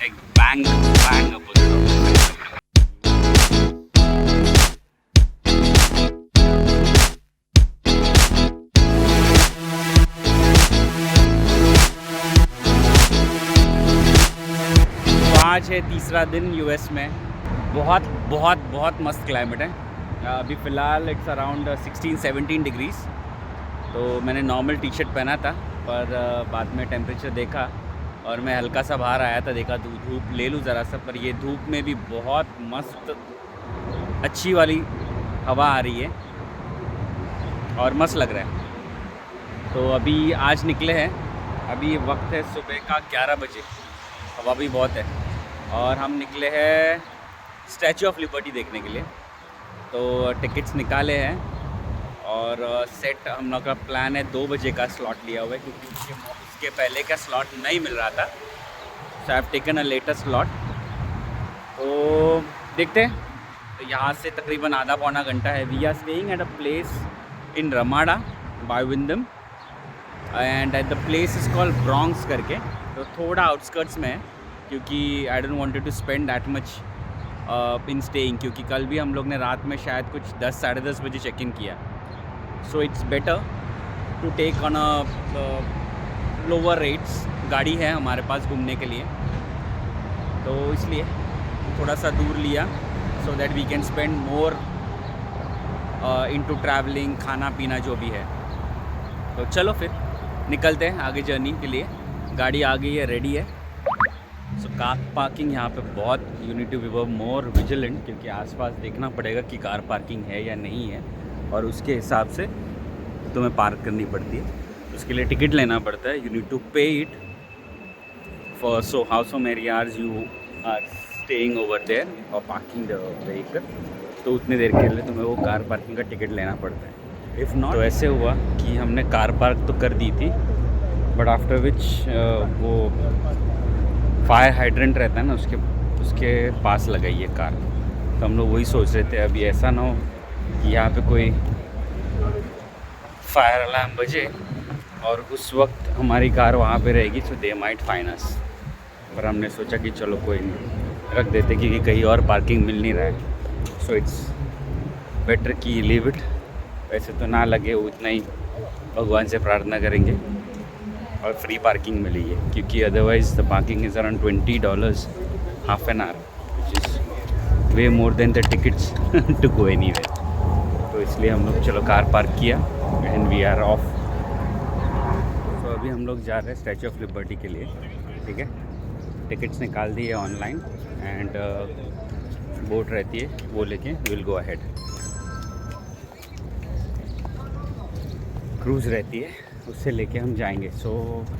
एक bang opposite of 5 है तीसरा दिन यूएस में। बहुत बहुत बहुत मस्त क्लाइमेट है। अभी फ़िलहाल इट्स अराउंड 16-17 डिग्रीज़। तो मैंने नॉर्मल टी शर्ट पहना था, पर बाद में टेम्परेचर देखा और मैं हल्का सा बाहर आया था, देखा धूप ले लूँ ज़रा सा। पर ये धूप में भी बहुत मस्त अच्छी वाली हवा आ रही है और मस्त लग रहा है। तो अभी आज निकले हैं। अभी वक्त है सुबह का 11 बजे। हवा भी बहुत है और हम निकले हैं स्टैचू ऑफ लिबर्टी देखने के लिए। तो टिकट्स निकाले हैं और सेट हम लोग का प्लान है 2 बजे का स्लॉट लिया हुआ है, क्योंकि उसके पहले का स्लॉट नहीं मिल रहा था। So I have taken a later slot. तो देखते हैं। तो यहाँ से तकरीबन आधा पौना घंटा है। We are staying at a place in Ramada by Wyndham and the place is called Bronx करके। तो थोड़ा आउटस्कर्ट्स में है, क्योंकि I don't wanted to spend that much in staying, क्योंकि कल भी हम लोग ने रात में शायद कुछ 10 साढ़े 10 बजे चेक इन किया। So it's better to take on a lower rates. गाड़ी है हमारे पास घूमने के लिए, तो इसलिए थोड़ा सा दूर लिया, so that we can spend more into travelling, खाना पीना जो भी है। तो चलो फिर निकलते हैं आगे जर्नी के लिए। गाड़ी आ गई है, रेडी है। सो कार पार्किंग यहाँ पे बहुत, you need to be more vigilant, क्योंकि आसपास देखना पड़ेगा कि कार पार्किंग है या नहीं है, और उसके हिसाब से तुम्हें पार्क करनी पड़ती है। उसके लिए टिकट लेना पड़ता है। You need to pay it for so many hours you are staying over there और पार्किंग द व्हीकल। तो उतनी देर के लिए तुम्हें वो कार पार्किंग का टिकट लेना पड़ता है। इफ़ नॉट, तो ऐसे हुआ कि हमने कार पार्क तो कर दी थी, बट आफ्टर विच वो फायर हाइड्रेंट रहता है ना, उसके पास लगाई है कार। तो हम लोग वही सोच रहे थे, अभी ऐसा ना हो कि यहाँ पे कोई फायर अलार्म बजे और उस वक्त हमारी कार वहाँ पे रहेगी, सो दे माइट फाइन अस। पर हमने सोचा कि चलो कोई नहीं, रख देते, क्योंकि कहीं और पार्किंग मिल नहीं रहा है। सो इट्स बेटर कि लीव इट। वैसे तो ना लगे, उतना ही भगवान से प्रार्थना करेंगे और फ्री पार्किंग मिली है, क्योंकि otherwise the parking is around $20 half an hour, which is way more than the tickets to go anywhere. तो इसलिए हम लोग चलो कार पार्क किया एंड वी आर ऑफ। तो अभी हम लोग जा रहे हैं स्टैचू ऑफ लिबर्टी के लिए, ठीक है। टिकट्स निकाल दी है ऑनलाइन एंड बोट रहती है, वो लेके विल गो अहेड। क्रूज़ रहती है, उससे लेके हम जाएंगे। सो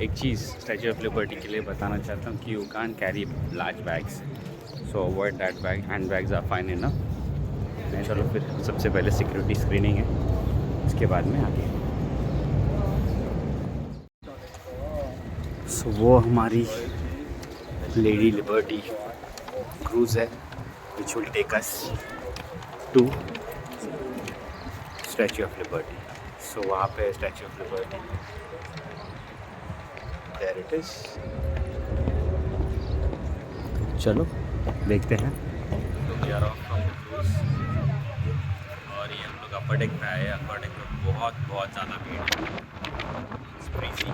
एक चीज़ स्टैचू ऑफ लिबर्टी के लिए बताना चाहता हूँ कि you can carry large bags, so avoid that bag. Hand bags are fine enough. नहीं, चलो फिर सबसे पहले सिक्योरिटी स्क्रीनिंग है, उसके बाद में आगे। सो वो हमारी लेडी लिबर्टी क्रूज़ है, which will take us to Statue of Liberty. So वहाँ पे Statue of Liberty, there it is. चलो देखते हैं। We are off from the cruise और ये हम लोग अपर डेक पे आए। अपर डेक पे बहुत बहुत ज़्यादा भीड़ है। It's crazy.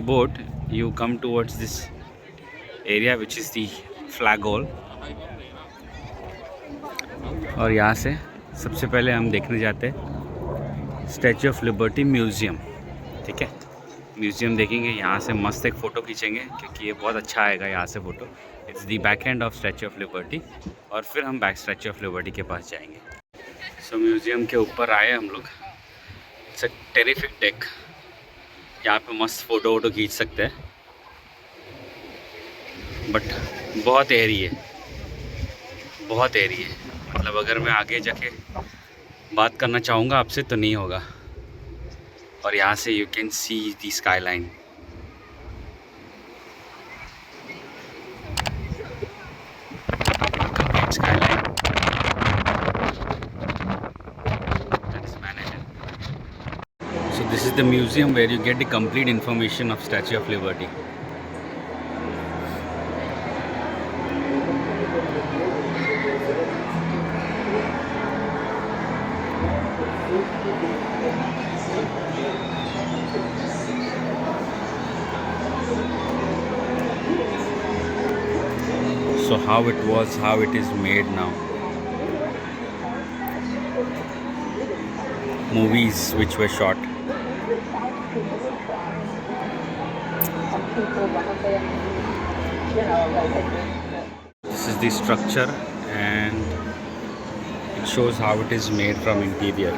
boat, you come towards this area which is the flag hole. और यहाँ से सबसे पहले हम देखने जाते हैं स्टैचू ऑफ लिबर्टी म्यूज़ियम. ठीक है, म्यूज़ियम देखेंगे, यहाँ से मस्त एक फ़ोटो खींचेंगे क्योंकि ये बहुत अच्छा आएगा यहाँ से photo. It's the back end of Statue of Liberty. और फिर हम बैक स्टैचू ऑफ लिबर्टी के पास जाएंगे. सो म्यूज़ियम के ऊपर आए हम लोग. It's a terrific deck. यहाँ पे मस्त फ़ोटो वोटो खींच सकते हैं, बट बहुत एरी है, बहुत एरी है. मतलब अगर मैं आगे जाके बात करना चाहूँगा आपसे तो नहीं होगा. और यहाँ से you can see the sky line. So this is the museum where you get the complete information of Statue of Liberty. So how it was, how it is made now. Movies which were shot. This is the structure and it shows how it is made from interior.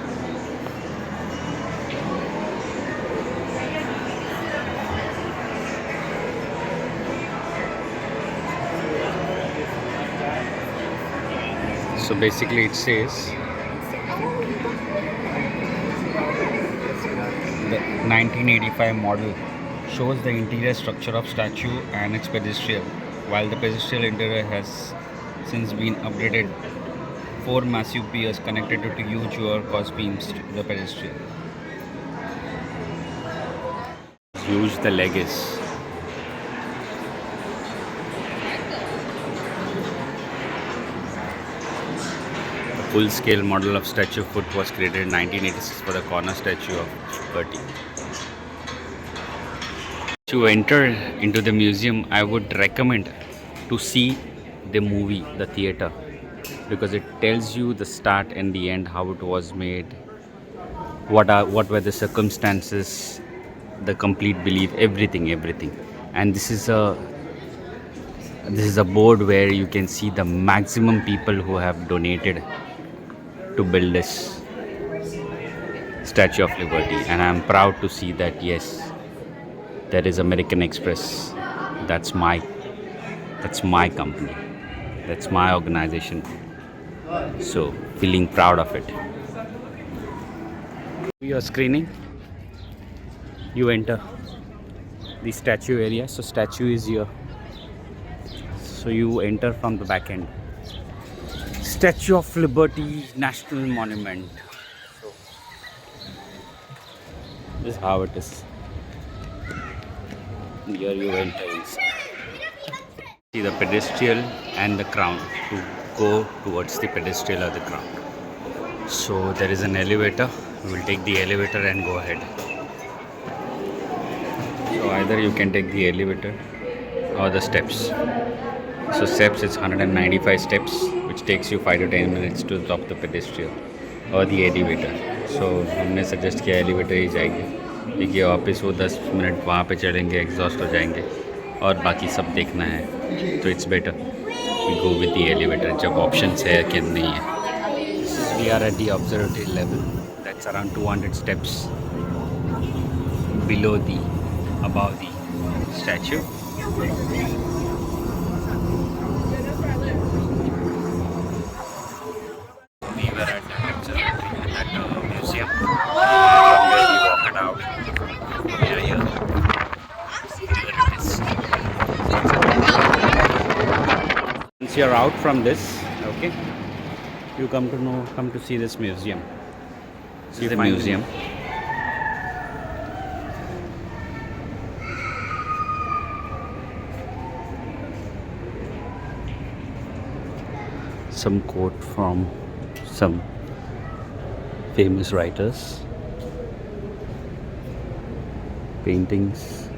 So basically it says the 1985 model shows the interior structure of statue and its pedestal. While the pedestal interior has since been upgraded, 4 massive piers connected to huge cross beams to the pedestal. Huge the leg is. Full-scale model of statue foot was created in 1986 for the corner statue of Liberty. To enter into the museum, I would recommend to see the movie, the theater, because it tells you the start and the end, how it was made, what were the circumstances, the complete belief, everything. And this is a board where you can see the maximum people who have donated to build this Statue of Liberty, and I am proud to see that yes, there is American Express. That's my company. That's my organization. So feeling proud of it. We are screening. You enter the statue area. So statue is here. So you enter from the back end. Statue of Liberty National Monument. So this is how it is. Here you enter inside. See the pedestal and the crown. To go towards the pedestal or the crown. So there is an elevator. We will take the elevator and go ahead. So either you can take the elevator or the steps. So steps, it's 195 steps, which takes you 5 to 10 minutes to the top of the pedestal or the elevator. So हमने suggest किया elevator ही जाएंगे, क्योंकि वापस वो 10 minute वहाँ पे चलेंगे, exhaust हो जाएंगे और बाकी सब देखना है. तो it's better we go with the elevator जब options है कि नहीं है. We are at the observatory level. That's around 200 steps above the statue. Once you're out from this, okay, you come to see this museum. See the museum. Some quote from some famous writers, paintings,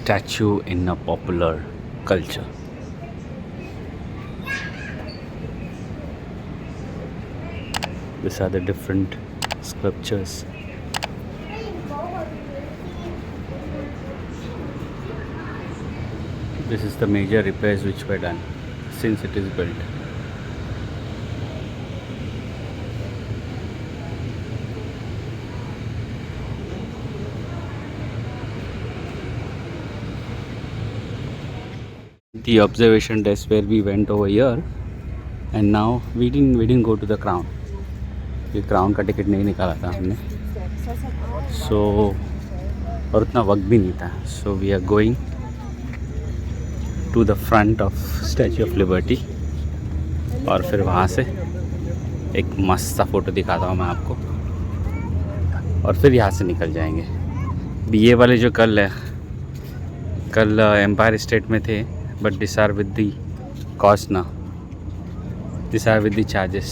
statue in a popular culture. These are the different sculptures. This is the major repairs which were done since it is built. The observation desk where we went over here, and now we didn't go to the crown. ये crown का ticket नहीं निकाला था हमने, सो और उतना वक्त भी नहीं था. So we are going to the front of Statue of Liberty, और फिर वहाँ से एक मस्त सा फ़ोटो दिखाता हूँ मैं आपको, और फिर यहाँ से निकल जाएंगे. ये वाले जो कल एम्पायर स्टेट में थे, but this are with the cost ना, this are with the charges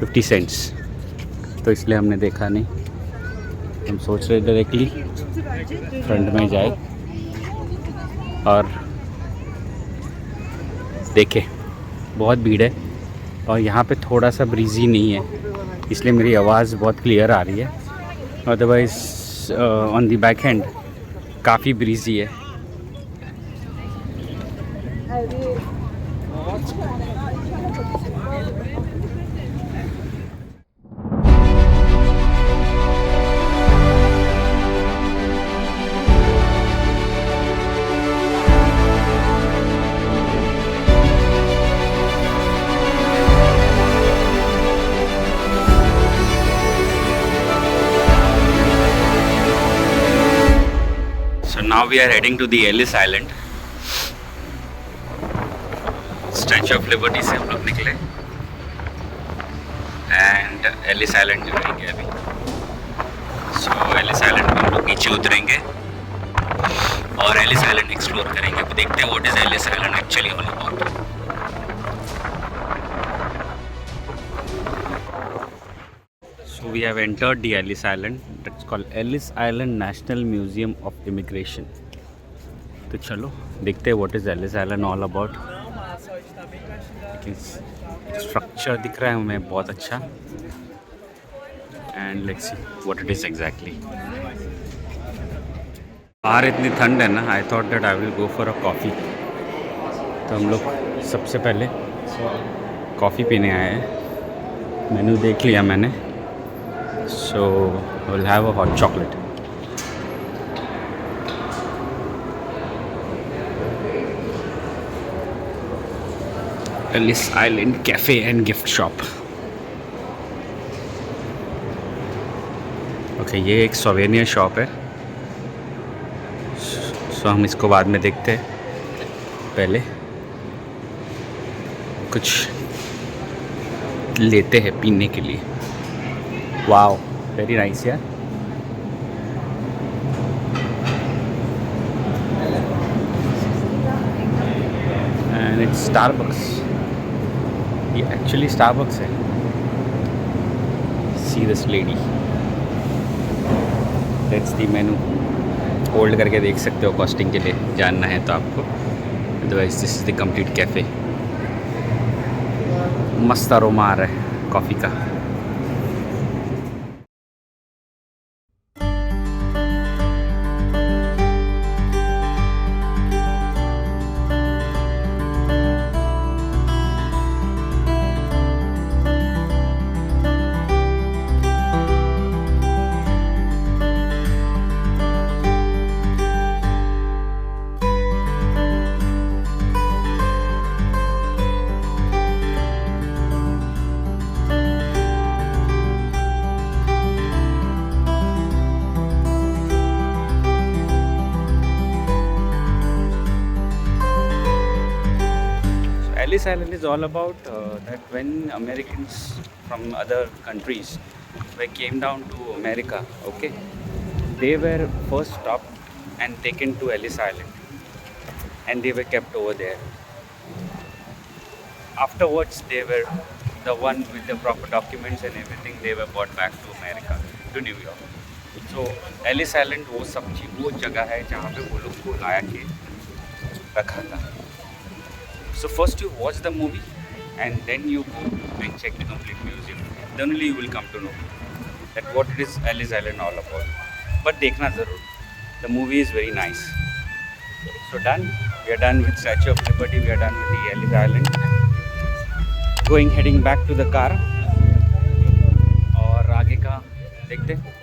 50 cents. तो इसलिए हमने देखा नहीं. हम सोच रहे डायरेक्टली फ्रंट में जाए और देखें. बहुत भीड़ है और यहाँ पे थोड़ा सा ब्रीजी नहीं है, इसलिए मेरी आवाज़ बहुत क्लियर आ रही है. Otherwise on the back hand काफ़ी ब्रीजी है. Now we are heading to the Ellis Island. Statue of Liberty से हम लोग निकले and Ellis Island जाएंगे अभी. So Ellis Island में हम लोग नीचे उतरेंगे और Ellis Island एक्सप्लोर करेंगे. अब देखते हैं what is Ellis Island actually all about. So we have entered the Ellis Island. That's called Ellis Island National Museum of Immigration. तो चलो देखते हैं what is Ellis Island all about. Structure दिख रहा है हमें बहुत अच्छा, and let's see what it is exactly. बाहर इतनी ठंड है ना, I thought that I will go for a coffee. तो हम लोग सबसे पहले कॉफ़ी पीने आए हैं. मेन्यू देख लिया मैंने. So we'll have a hot chocolate. Ellis Island Cafe and Gift Shop. Okay, ये एक सोवेनियर शॉप है. So हम इसको बाद में देखते हैं. पहले कुछ लेते हैं पीने के लिए. Wow, very nice, yeah. And it's Starbucks. ये actually Starbucks है. See this lady. That's the menu. Hold करके देख सकते हो कॉस्टिंग के लिए, जानना है तो आपको. Otherwise this is the complete cafe. मस्त अरोमा आ रहा है कॉफ़ी का. Ellis Island is all about that when Americans from other countries came down to America, okay, they were first stopped and taken to Ellis Island, and they were kept over there. Afterwards, they were the one with the proper documents and everything. They were brought back to America, to New York. So Ellis Island वो जगह है जहाँ पे वो लोग को लाया के रखा था. So first you watch the movie and then you go and check the complete museum. Then only you will come to know that what it is Ellis Island all about. But देखना ज़रूर. The movie is very nice. So done. We are done with Statue of Liberty. We are done with the Ellis Island. Heading back to the car. और आगे का देखते हैं.